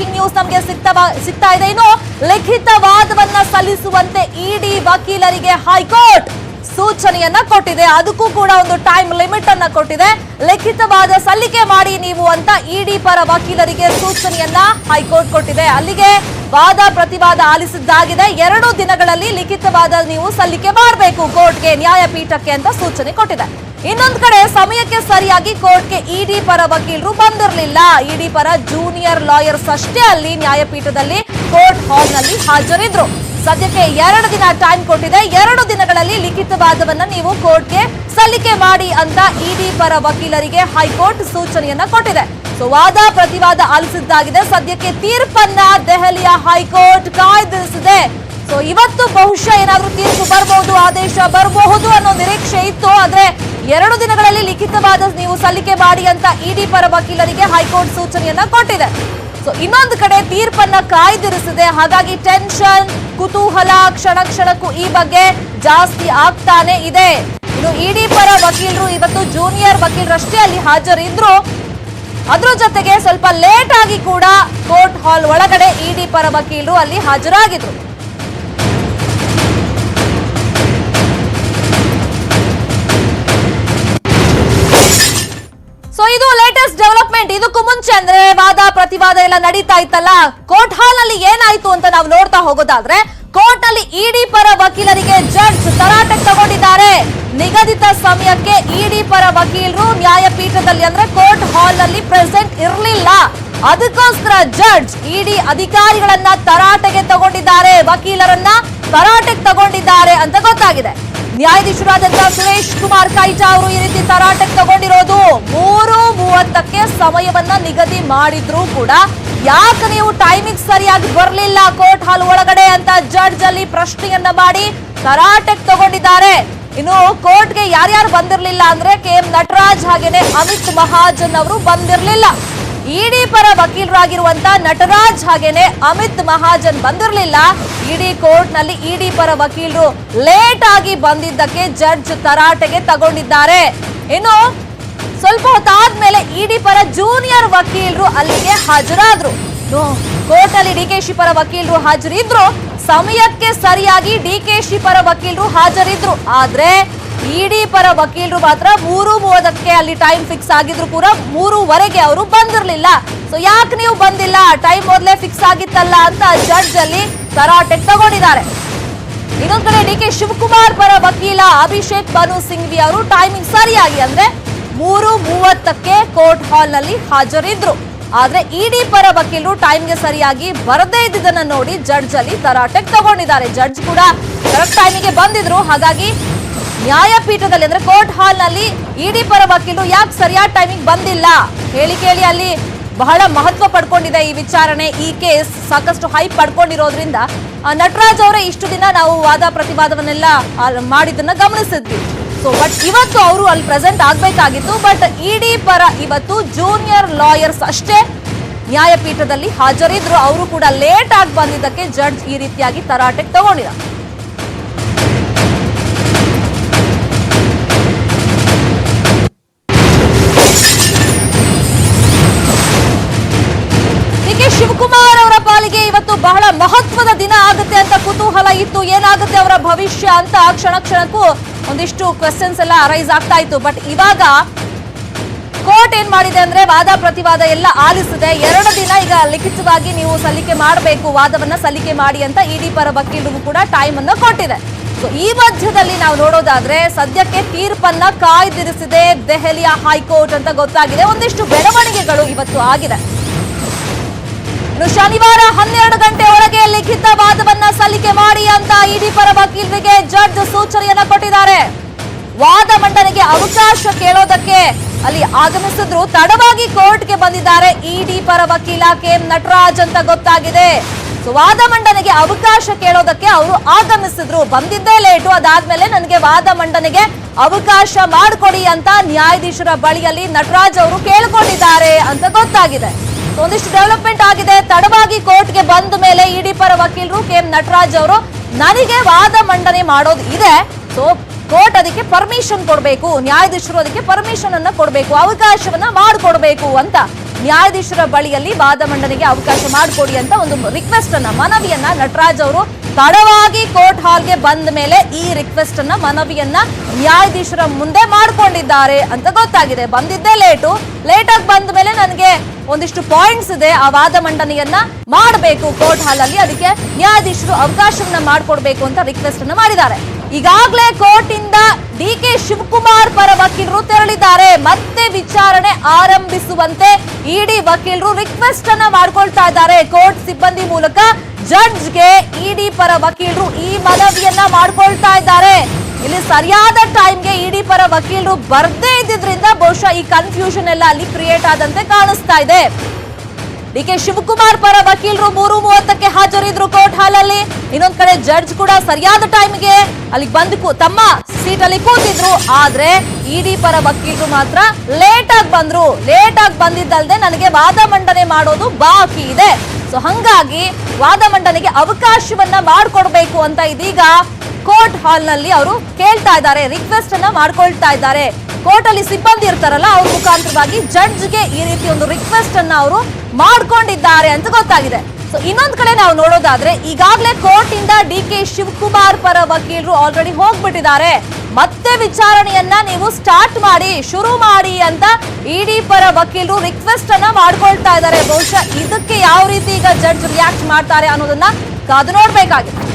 Breaking news ನಮಗೆ ಸಿಗ್ತಾ ಇದೆ. ಇನ್ನು ಲಿಖಿತ ವಾದವನ್ನ ಸಲ್ಲಿಸುವಂತೆ ಇಡಿ ವಕೀಲರಿಗೆ ಹೈಕೋರ್ಟ್ ಸೂಚನೆಯನ್ನ ಕೊಟ್ಟಿದೆ. ಅದಕ್ಕೂ ಕೂಡ ಒಂದು ಟೈಮ್ ಲಿಮಿಟ್ ಅನ್ನ ಕೊಟ್ಟಿದೆ. ಲಿಖಿತವಾದ ಸಲ್ಲಿಕೆ ಮಾಡಿ ನೀವು ಅಂತ ಇಡಿ ಪರ ವಕೀಲರಿಗೆ ಸೂಚನೆಯನ್ನ ಹೈಕೋರ್ಟ್ ಕೊಟ್ಟಿದೆ. ಅಲ್ಲಿಗೆ ವಾದ ಪ್ರತಿವಾದ ಆಲಿಸಿದ್ದಾಗಿದೆ. 2 ದಿನಗಳಲ್ಲಿ ಲಿಖಿತವಾದ ನೀವು ಸಲ್ಲಿಕೆ ಮಾಡಬೇಕು ಕೋರ್ಟ್ಗೆ, ನ್ಯಾಯಪೀಠಕ್ಕೆ ಅಂತ ಸೂಚನೆ ಕೊಟ್ಟಿದೆ. ಇನ್ನೊಂದು ಕಡೆ ಸಮಯಕ್ಕೆ ಸರಿಯಾಗಿ ಕೋರ್ಟ್ಗೆ ಇಡಿ ಪರ ವಕೀಲರು ಬಂದಿರಲಿಲ್ಲ. ಇಡಿ ಪರ ಜೂನಿಯರ್ ಲಾಯರ್ಸ್ ಅಷ್ಟೇ ಅಲ್ಲಿ ನ್ಯಾಯಪೀಠದಲ್ಲಿ ಕೋರ್ಟ್ ಹಾಲ್ ನಲ್ಲಿ ಹಾಜರಿದ್ರು. ಸದ್ಯಕ್ಕೆ 2 ದಿನ ಟೈಮ್ ಕೊಟ್ಟಿದೆ. 2 ದಿನಗಳಲ್ಲಿ ಲಿಖಿತವಾದವನ್ನ ನೀವು ಕೋರ್ಟ್ಗೆ ಸಲ್ಲಿಕೆ ಮಾಡಿ ಅಂತ ಇಡಿ ಪರ ವಕೀಲರಿಗೆ ಹೈಕೋರ್ಟ್ ಸೂಚನೆಯನ್ನ ಕೊಟ್ಟಿದೆ. ಸೊ ವಾದ ಪ್ರತಿವಾದ ಆಲಿಸಿದ್ದಾಗಿದೆ. ಸದ್ಯಕ್ಕೆ ತೀರ್ಪನ್ನ ದೆಹಲಿಯ ಹೈಕೋರ್ಟ್ ಕಾಯ್ದಿರಿಸಿದೆ. ಸೊ ಇವತ್ತು ಬಹುಶಃ ಏನಾದ್ರೂ ತೀರ್ಪು ಬರಬಹುದು, ಆದೇಶ ಬರಬಹುದು ಅನ್ನೋ ನಿರೀಕ್ಷೆ ಇತ್ತು. ಆದ್ರೆ 2 ದಿನಗಳಲ್ಲಿ ಲಿಖಿತವಾದ ನೀವು ಸಲ್ಲಿಕೆ ಮಾಡಿ ಅಂತ ಇಡಿ ಪರ ವಕೀಲರಿಗೆ ಹೈಕೋರ್ಟ್ ಸೂಚನೆಯನ್ನ ಕೊಟ್ಟಿದೆ. ಸೊ ಇನ್ನೊಂದು ಕಡೆ ತೀರ್ಪನ್ನ ಕಾಯ್ದಿರಿಸಿದೆ. ಹಾಗಾಗಿ ಟೆನ್ಷನ್, ಕುತೂಹಲ ಕ್ಷಣ ಕ್ಷಣಕ್ಕೂ ಈ ಬಗ್ಗೆ ಜಾಸ್ತಿ ಆಗ್ತಾನೆ ಇದೆ. ಇನ್ನು ಇಡಿ ಪರ ವಕೀಲರು ಇವತ್ತು ಜೂನಿಯರ್ ವಕೀಲರಷ್ಟೇ ಅಲ್ಲಿ ಹಾಜರಿದ್ರು. ಅದ್ರ ಜೊತೆಗೆ ಸ್ವಲ್ಪ ಲೇಟ್ ಆಗಿ ಕೂಡ ಕೋರ್ಟ್ ಹಾಲ್ ಒಳಗಡೆ ಇಡಿ ಪರ ವಕೀಲರು ಅಲ್ಲಿ ಹಾಜರಾಗಿದ್ರು. ಸೊ ಇದು ಲೇಟೆಸ್ಟ್ ಡೆವಲಪ್ಮೆಂಟ್. ಇದಕ್ಕೂ ಮುಂಚೆ ಅಂದ್ರೆ ವಾದ ಪ್ರತಿವಾದ ಎಲ್ಲ ನಡೀತಾ ಇತ್ತಲ್ಲ, ಕೋರ್ಟ್ ಹಾಲ್ ನಲ್ಲಿ ಏನಾಯ್ತು ಅಂತ ನಾವು ನೋಡ್ತಾ ಹೋಗೋದಾದ್ರೆ, ಕೋರ್ಟ್ ನಲ್ಲಿ ಇಡಿ ಪರ ವಕೀಲರಿಗೆ ಜಡ್ಜ್ ತರಾಟೆಗೆ ತಗೊಂಡಿದ್ದಾರೆ. ನಿಗದಿತ ಸಮಯಕ್ಕೆ ಇಡಿ ಪರ ವಕೀಲರು ನ್ಯಾಯಪೀಠದಲ್ಲಿ ಅಂದ್ರೆ ಕೋರ್ಟ್ ಹಾಲ್ ನಲ್ಲಿ ಪ್ರೆಸೆಂಟ್ ಇರಲಿಲ್ಲ. ಅದಕ್ಕೋಸ್ಕರ ಜಡ್ಜ್ ಇಡಿ ಅಧಿಕಾರಿಗಳನ್ನ ತರಾಟೆಗೆ ತಗೊಂಡಿದ್ದಾರೆ, ವಕೀಲರನ್ನ ತರಾಟೆಗೆ ತಗೊಂಡಿದ್ದಾರೆ ಅಂತ ಗೊತ್ತಾಗಿದೆ. ನ್ಯಾಯಾಧೀಶರಾದಂತ ಸುರೇಶ್ ಕುಮಾರ್ ಕೈಟಾ ಅವರು ಈ ರೀತಿ ತರಾಟೆಗೆ ತಗೊಂಡಿರೋದು 3:30ಕ್ಕೆ ಸಮಯವನ್ನ ನಿಗದಿ ಮಾಡಿದ್ರು ಕೂಡ ಯಾಕೆ ನೀವು ಟೈಮಿಂಗ್ ಸರಿಯಾಗಿ ಬರಲಿಲ್ಲ ಕೋರ್ಟ್ ಹಾಲ್ ಒಳಗಡೆ ಅಂತ ಜಡ್ಜ್ ಅಲ್ಲಿ ಪ್ರಶ್ನೆಯನ್ನ ಮಾಡಿ ತರಾಟೆಗೆ ತಗೊಂಡಿದ್ದಾರೆ. ಇನ್ನು ಕೋರ್ಟ್ಗೆ ಯಾರ್ಯಾರು ಬಂದಿರಲಿಲ್ಲ ಅಂದ್ರೆ KM ನಟರಾಜ್ ಹಾಗೇನೆ ಅಮಿತ್ ಮಹಾಜನ್ ಅವರು ಬಂದಿರಲಿಲ್ಲ. ಇಡಿ ಪರ ವಕೀಲರಾಗಿರುವಂತ ನಟರಾಜ್ ಹಾಗೇನೆ ಅಮಿತ್ ಮಹಾಜನ್ ಬಂದಿರಲಿಲ್ಲ. ಇಡಿ ಕೋರ್ಟ್ ನಲ್ಲಿ ಇಡಿ ಪರ ವಕೀಲರು ಲೇಟ್ ಆಗಿ ಬಂದಿದ್ದಕ್ಕೆ ಜಡ್ಜ್ ತರಾಟೆಗೆ ತಗೊಂಡಿದ್ದಾರೆ. ಇನ್ನು ಸ್ವಲ್ಪ ಹೊತ್ತಾದ್ಮೇಲೆ ಇಡಿ ಪರ ಜೂನಿಯರ್ ವಕೀಲರು ಅಲ್ಲಿಗೆ ಹಾಜರಾದ್ರು. ಕೋರ್ಟ್ ಅಲ್ಲಿ ಡಿಕೆಶಿ ಪರ ವಕೀಲರು ಹಾಜರಿದ್ರು. ಸಮಯಕ್ಕೆ ಸರಿಯಾಗಿ ಡಿಕೆಶಿ ಪರ ವಕೀಲರು ಹಾಜರಿದ್ರು. ಆದ್ರೆ ಇಡಿ ಪರ ವಕೀಲರು ಮಾತ್ರ 3:30ಕ್ಕೆ ಅಲ್ಲಿ ಟೈಮ್ ಫಿಕ್ಸ್ ಆಗಿದ್ರು ಕೂಡ 3:15ಗೆ ಅವರು ಬಂದಿರಲಿಲ್ಲ. ಸೊ ಯಾಕೆ ನೀವು ಬಂದಿಲ್ಲ, ಟೈಮ್ ಮೊದಲೇ ಫಿಕ್ಸ್ ಆಗಿತ್ತಲ್ಲ ಅಂತ ಜಡ್ಜ್ ಅಲ್ಲಿ ತರಾಟೆಗೆ ತಗೊಂಡಿದ್ದಾರೆ. ಇನ್ನೊಂದ್ ಕಡೆ ಡಿಕೆ ಶಿವಕುಮಾರ್ ಪರ ವಕೀಲ ಅಭಿಷೇಕ್ ಬನು ಸಿಂಘ್ವಿ ಅವರು ಟೈಮಿಂಗ್ ಸರಿಯಾಗಿ ಅಂದ್ರೆ 3:30ಕ್ಕೆ ಕೋರ್ಟ್ ಹಾಲ್ ನಲ್ಲಿ ಹಾಜರಿದ್ರು. ಆದ್ರೆ ಇಡಿ ಪರ ವಕೀಲರು ಟೈಮ್ಗೆ ಸರಿಯಾಗಿ ಬರದೇ ಇದ್ದದನ್ನ ನೋಡಿ ಜಡ್ಜ್ ಅಲ್ಲಿ ತರಾಟೆಗೆ ತಗೊಂಡಿದ್ದಾರೆ. ಜಡ್ಜ್ ಕೂಡ ಕರೆಕ್ಟ್ ಟೈಮಿಗೆ ಬಂದಿದ್ರು. ಹಾಗಾಗಿ ನ್ಯಾಯಪೀಠದಲ್ಲಿ ಅಂದ್ರೆ ಕೋರ್ಟ್ ಹಾಲ್ ನಲ್ಲಿ ಇಡಿ ಪರ ವಕೀಲರು ಯಾಕೆ ಸರಿಯಾದ ಟೈಮಿಂಗ್ ಬಂದಿಲ್ಲ ಕೇಳಿ ಅಲ್ಲಿ ಬಹಳ ಮಹತ್ವ ಪಡ್ಕೊಂಡಿದೆ ಈ ವಿಚಾರಣೆ. ಈ ಕೇಸ್ ಸಾಕಷ್ಟು ಹೈಪ್ ಪಡ್ಕೊಂಡಿರೋದ್ರಿಂದ ನಟರಾಜ್ ಅವರೇ ಇಷ್ಟು ದಿನ ನಾವು ವಾದ ಪ್ರತಿವಾದವನ್ನೆಲ್ಲ ಮಾಡಿದ್ದನ್ನ ಗಮನಿಸಿದ್ವಿ. ಸೊ ಬಟ್ ಇವತ್ತು ಅವರು ಅಲ್ಲಿ ಪ್ರೆಸೆಂಟ್ ಆಗ್ಬೇಕಾಗಿತ್ತು. ಬಟ್ ಇಡಿ ಪರ ಇವತ್ತು ಜೂನಿಯರ್ ಲಾಯರ್ಸ್ ಅಷ್ಟೇ ನ್ಯಾಯಪೀಠದಲ್ಲಿ ಹಾಜರಿದ್ರು. ಅವರು ಕೂಡ ಲೇಟ್ ಆಗಿ ಬಂದಿದ್ದಕ್ಕೆ ಜಡ್ಜ್ ಈ ರೀತಿಯಾಗಿ ತರಾಟೆಗೆ ತಗೊಂಡಿದ್ದಾರೆ. ಶಿವಕುಮಾರ್ ಅವರ ಪಾಲಿಗೆ ಇವತ್ತು ಬಹಳ ಮಹತ್ವದ ದಿನ ಆಗುತ್ತೆ ಅಂತ ಕುತೂಹಲ ಇತ್ತು. ಏನಾಗುತ್ತೆ ಅವರ ಭವಿಷ್ಯ ಅಂತ ಕ್ಷಣ ಕ್ಷಣಕ್ಕೂ ಒಂದಿಷ್ಟು ಕ್ವೆಶ್ಚನ್ಸ್ ಎಲ್ಲ ಅರೈಸ್ ಆಗ್ತಾ ಇತ್ತು. ಬಟ್ ಇವಾಗ ಕೋರ್ಟ್ ಏನ್ ಮಾಡಿದೆ ಅಂದ್ರೆ ವಾದ ಪ್ರತಿವಾದ ಎಲ್ಲ ಆಲಿಸಿದೆ. 2 ದಿನ ಈಗ ಲಿಖಿತವಾಗಿ ನೀವು ಸಲ್ಲಿಕೆ ಮಾಡಬೇಕು, ವಾದವನ್ನ ಸಲ್ಲಿಕೆ ಮಾಡಿ ಅಂತ ಇಡಿ ಪರ ವಕೀಲರಿಗೂ ಕೂಡ ಟೈಮ್ ಅನ್ನು ಕೊಟ್ಟಿದೆ. ಸೊ ಈ ಮಧ್ಯದಲ್ಲಿ ನಾವು ನೋಡೋದಾದ್ರೆ ಸದ್ಯಕ್ಕೆ ತೀರ್ಪನ್ನ ಕಾಯ್ದಿರಿಸಿದೆ ದೆಹಲಿಯ ಹೈಕೋರ್ಟ್ ಅಂತ ಗೊತ್ತಾಗಿದೆ. ಒಂದಿಷ್ಟು ಬೆಳವಣಿಗೆಗಳು ಇವತ್ತು ಆಗಿದೆ. ಇನ್ನು ಶನಿವಾರ 12 ಗಂಟೆ ಒಳಗೆ ಲಿಖಿತ ವಾದವನ್ನ ಸಲ್ಲಿಕೆ ಮಾಡಿ ಅಂತ ಇಡಿ ಪರ ವಕೀಲರಿಗೆ ಜಡ್ಜ್ ಸೂಚನೆಯನ್ನ ಕೊಟ್ಟಿದ್ದಾರೆ. ವಾದ ಮಂಡನೆಗೆ ಅವಕಾಶ ಕೇಳೋದಕ್ಕೆ ಅಲ್ಲಿ ಆಗಮಿಸಿದ್ರು. ತಡವಾಗಿ ಕೋರ್ಟ್ಗೆ ಬಂದಿದ್ದಾರೆ ಇಡಿ ಪರ ವಕೀಲ KM ನಟರಾಜ್ ಅಂತ ಗೊತ್ತಾಗಿದೆ. ಸೊ ವಾದ ಮಂಡನೆಗೆ ಅವಕಾಶ ಕೇಳೋದಕ್ಕೆ ಅವರು ಆಗಮಿಸಿದ್ರು. ಬಂದಿದ್ದೇ ಲೇಟು. ಅದಾದ್ಮೇಲೆ ನನಗೆ ವಾದ ಮಂಡನೆಗೆ ಅವಕಾಶ ಮಾಡಿಕೊಡಿ ಅಂತ ನ್ಯಾಯಾಧೀಶರ ಬಳಿಯಲ್ಲಿ ನಟರಾಜ್ ಅವರು ಕೇಳಿಕೊಂಡಿದ್ದಾರೆ ಅಂತ ಗೊತ್ತಾಗಿದೆ. ಒಂದಿಷ್ಟು ಡೆವಲಪ್ಮೆಂಟ್ ಆಗಿದೆ. ತಡವಾಗಿ ಕೋರ್ಟ್ಗೆ ಬಂದ ಮೇಲೆ ಇಡಿ ಪರ ವಕೀಲರು KM ನಟರಾಜ್ ಅವರು ನನಗೆ ವಾದ ಮಂಡನೆ ಮಾಡೋದು ಇದೆ, ಸೊ ಕೋರ್ಟ್ ಅದಕ್ಕೆ ಪರ್ಮಿಷನ್ ಕೊಡಬೇಕು, ನ್ಯಾಯಾಧೀಶರು ಅದಕ್ಕೆ ಪರ್ಮಿಷನ್ ಅನ್ನ ಕೊಡಬೇಕು, ಅವಕಾಶವನ್ನ ಮಾಡಿಕೊಡ್ಬೇಕು ಅಂತ ನ್ಯಾಯಾಧೀಶರ ಬಳಿಯಲ್ಲಿ ವಾದ ಮಂಡನೆಗೆ ಅವಕಾಶ ಮಾಡಿಕೊಡಿ ಅಂತ ಒಂದು ರಿಕ್ವೆಸ್ಟ್ ಅನ್ನ ಮನವಿಯನ್ನ ನಟರಾಜ್ ಅವರು ತಡವಾಗಿ ಕೋರ್ಟ್ ಹಾಲ್ಗೆ ಬಂದ ಮೇಲೆ ಈ ರಿಕ್ವೆಸ್ಟ್ ಅನ್ನ ಮನವಿಯನ್ನ ನ್ಯಾಯಾಧೀಶರ ಮುಂದೆ ಮಾಡ್ಕೊಂಡಿದ್ದಾರೆ ಅಂತ ಗೊತ್ತಾಗಿದೆ. ಬಂದಿದ್ದೇ ಲೇಟ್ ಆಗಿ ಬಂದ ಮೇಲೆ ನನಗೆ ಒಂದಿಷ್ಟು ಪಾಯಿಂಟ್ಸ್ ಇದೆ, ಆ ವಾದ ಮಂಡನೆಯನ್ನ ಮಾಡಬೇಕು ಕೋರ್ಟ್ ಹಾಲ್ ಅಲ್ಲಿ, ಅದಕ್ಕೆ ನ್ಯಾಯಾಧೀಶರು ಅವಕಾಶವನ್ನ ಮಾಡಿಕೊಡ್ಬೇಕು ಅಂತ ರಿಕ್ವೆಸ್ಟ್ ಅನ್ನ ಮಾಡಿದ್ದಾರೆ. ಈಗಾಗಲೇ ಕೋರ್ಟ್ ಇಂದ ಡಿ.ಕೆ. ಶಿವಕುಮಾರ್ ಪರ ವಕೀಲರು ತೆರಳಿದ್ದಾರೆ. ಮತ್ತೆ ವಿಚಾರಣೆ ಆರಂಭಿಸುವಂತೆ ಇಡಿ ವಕೀಲರು ರಿಕ್ವೆಸ್ಟ್ ಅನ್ನ ಮಾಡ್ಕೊಳ್ತಾ ಇದ್ದಾರೆ. ಕೋರ್ಟ್ ಸಿಬ್ಬಂದಿ ಮೂಲಕ ಜಡ್ಜ್ಗೆ ಇಡಿ ಪರ ವಕೀಲರು ಈ ಮನವಿಯನ್ನ ಮಾಡ್ಕೊಳ್ತಾ ಇದ್ದಾರೆ. ಇಲ್ಲಿ ಸರಿಯಾದ ಟೈಮ್ಗೆ ಇಡಿ ಪರ ವಕೀಲರು ಬರ್ದೇ ಇದ್ದಿದ್ರಿಂದ ಬಹುಶಃ ಈ ಕನ್ಫ್ಯೂಷನ್ ಎಲ್ಲ ಅಲ್ಲಿ ಕ್ರಿಯೇಟ್ ಆದಂತೆ ಕಾಣಿಸ್ತಾ ಇದೆ. ಡಿ.ಕೆ. ಶಿವಕುಮಾರ್ ಪರ ವಕೀಲರು 3:30ಕ್ಕೆ ಹಾಜರಿದ್ರು ಕೋರ್ಟ್ ಹಾಲ್ ಅಲ್ಲಿ. ಇನ್ನೊಂದ್ ಕಡೆ ಜಡ್ಜ್ ಕೂಡ ಸರಿಯಾದ ಟೈಮ್ಗೆ ಅಲ್ಲಿ ಬಂದು ತಮ್ಮ ಸೀಟ್ ಅಲ್ಲಿ ಕೂತಿದ್ರು. ಆದ್ರೆ ಇಡಿ ಪರ ವಕೀಲರು ಮಾತ್ರ ಲೇಟ್ ಆಗಿ ಬಂದಿದ್ದಲ್ದೆ ನನಗೆ ವಾದ ಮಂಡನೆ ಮಾಡೋದು ಬಾಕಿ ಇದೆ, ಸೊ ಹಂಗಾಗಿ ವಾದ ಮಂಡನೆಗೆ ಅವಕಾಶವನ್ನ ಮಾಡಿಕೊಡ್ಬೇಕು ಅಂತ ಇದೀಗ ಕೋರ್ಟ್ ಹಾಲ್ ನಲ್ಲಿ ಅವರು ಕೇಳ್ತಾ ಇದ್ದಾರೆ, ರಿಕ್ವೆಸ್ಟ್ ಅನ್ನ ಮಾಡ್ಕೊಳ್ತಾ ಇದ್ದಾರೆ. ಕೋರ್ಟ್ ಅಲ್ಲಿ ಸಿಬ್ಬಂದಿ ಇರ್ತಾರಲ್ಲ, ಅವ್ರ ಮುಖಾಂತರವಾಗಿ ಜಡ್ಜ್ಗೆ ಈ ರೀತಿ ಒಂದು ರಿಕ್ವೆಸ್ಟ್ ಅನ್ನ ಅವರು ಮಾಡ್ಕೊಂಡಿದ್ದಾರೆ ಅಂತ ಗೊತ್ತಾಗಿದೆ. ಸೊ ಇನ್ನೊಂದ್ ಕಡೆ ನಾವು ನೋಡೋದಾದ್ರೆ ಈಗಾಗಲೇ ಕೋರ್ಟ್ ಇಂದ ಡಿ.ಕೆ. ಶಿವಕುಮಾರ್ ಪರ ವಕೀಲರು ಆಲ್ರೆಡಿ ಹೋಗ್ಬಿಟ್ಟಿದ್ದಾರೆ. ಮತ್ತೆ ವಿಚಾರಣೆಯನ್ನ ನೀವು ಶುರು ಮಾಡಿ ಅಂತ ಇಡಿ ಪರ ವಕೀಲರು ರಿಕ್ವೆಸ್ಟ್ ಅನ್ನ ಮಾಡ್ಕೊಳ್ತಾ ಇದ್ದಾರೆ. ಬಹುಶಃ ಇದಕ್ಕೆ ಯಾವ ರೀತಿ ಈಗ ಜಡ್ಜ್ ರಿಯಾಕ್ಟ್ ಮಾಡ್ತಾರೆ ಅನ್ನೋದನ್ನ ಕಾದು ನೋಡ್ಬೇಕಾಗಿದೆ.